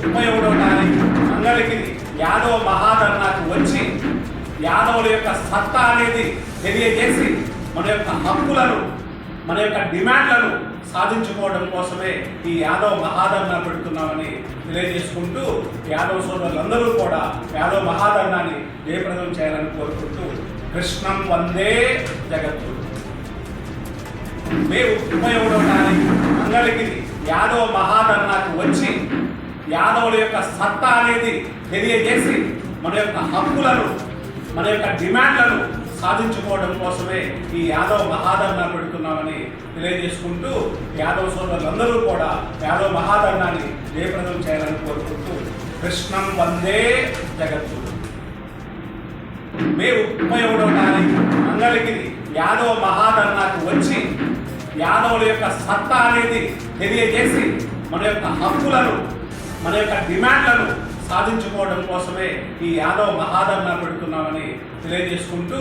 21వ తారీఖు మంగళగిరి యాదవ మహాధర్నాకు వచ్చి యాదవుల యొక్క సత్తా అనేది తెలియజేసి మన యొక్క హక్కులను మన యొక్క డిమాండ్లను సాధించుకోవడం కోసమే ఈ యాదవ మహాధర్నా పెడుతున్నామని తెలియజేసుకుంటూ యాదవ సోదరులందరూ కూడా యాదవ మహాధర్నాన్ని జయప్రదం చేయాలని కోరుకుంటూ కృష్ణం వందే జగద్గురు. మే 21వ తారీఖు మంగళగిరి యాదవ మహాధర్నాకు వచ్చి యాదవుల యొక్క సత్తా అనేది తెలియజేసి మన యొక్క హక్కులను మన యొక్క డిమాండ్లను సాధించుకోవడం కోసమే ఈ యాదవ మహాధర్నా పెడుతున్నామని తెలియజేసుకుంటూ యాదవ సోదరులందరూ కూడా యాదవ మహాధర్నాన్ని జయప్రదం చేయాలని కోరుకుంటూ కృష్ణం వందే జగద్గురు. మే 21వ తారీఖు మంగళగిరి యాదవ మహాధర్నాకు వచ్చి యాదవుల యొక్క సత్తా అనేది తెలియజేసి మన యొక్క హక్కులను మన యొక్క డిమాండ్లను సాధించుకోవడం కోసమే ఈ యాదవ మహాధర్నా పెడుతున్నామని తెలియజేసుకుంటూ